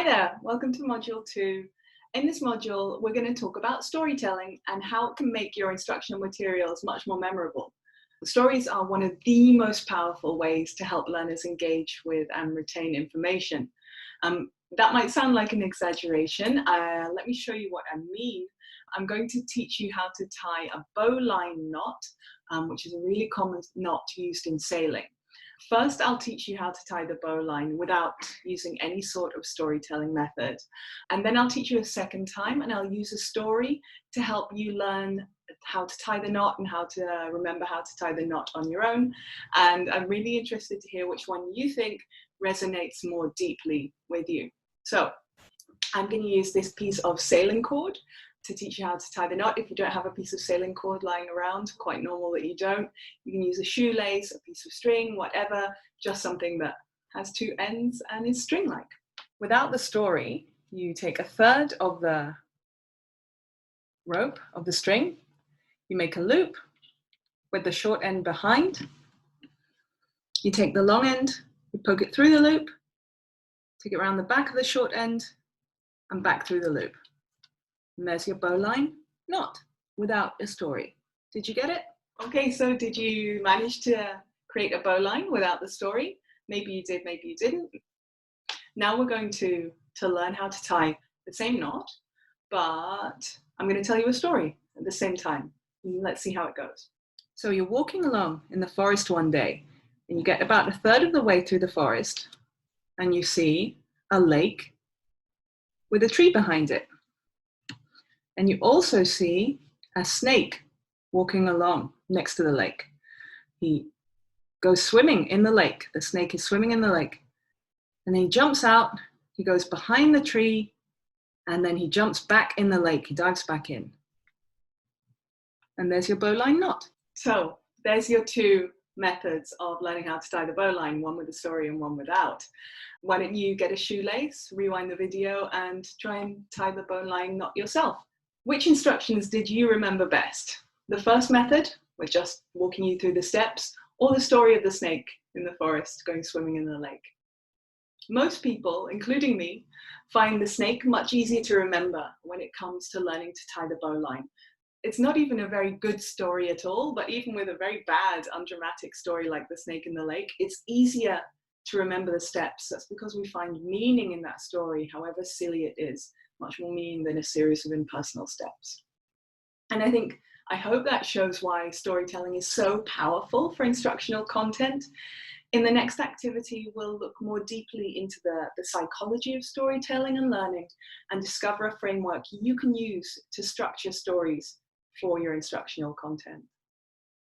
Hi there, welcome to Module 2. In this module, we're going to talk about storytelling and how it can make your instructional materials much more memorable. Stories are one of the most powerful ways to help learners engage with and retain information. That might sound like an exaggeration. Let me show you what I mean. I'm going to teach you how to tie a bowline knot, which is a really common knot used in sailing. First, I'll teach you how to tie the bowline without using any sort of storytelling method. And then I'll teach you a second time, and I'll use a story to help you learn how to tie the knot and how to remember how to tie the knot on your own. And I'm really interested to hear which one you think resonates more deeply with you. So I'm going to use this piece of sailing cord to teach you how to tie the knot. If you don't have a piece of sailing cord lying around, quite normal that you don't, you can use a shoelace, a piece of string, whatever, just something that has two ends and is string-like. Without the story, you take a third of the rope of the string, you make a loop with the short end behind, you take the long end, you poke it through the loop, take it around the back of the short end and back through the loop. And there's your bowline knot without a story. Did you get it? Okay, so did you manage to create a bowline without the story? Maybe you did, maybe you didn't. Now we're going to learn how to tie the same knot, but I'm going to tell you a story at the same time. Let's see how it goes. So you're walking along in the forest one day, and you get about a third of the way through the forest, and you see a lake with a tree behind it. And you also see a snake walking along next to the lake. He goes swimming in the lake. The snake is swimming in the lake. And then he jumps out, he goes behind the tree, and then he jumps back in the lake. He dives back in. And there's your bowline knot. So there's your two methods of learning how to tie the bowline, one with a story and one without. Why don't you get a shoelace, rewind the video, and try and tie the bowline knot yourself. Which instructions did you remember best? The first method, with just walking you through the steps, or the story of the snake in the forest going swimming in the lake? Most people, including me, find the snake much easier to remember when it comes to learning to tie the bowline. It's not even a very good story at all, but even with a very bad, undramatic story like the snake in the lake, it's easier to remember the steps. That's because we find meaning in that story, however silly it is. Much more meaning than a series of impersonal steps. And I hope that shows why storytelling is so powerful for instructional content. In the next activity, we'll look more deeply into the psychology of storytelling and learning and discover a framework you can use to structure stories for your instructional content.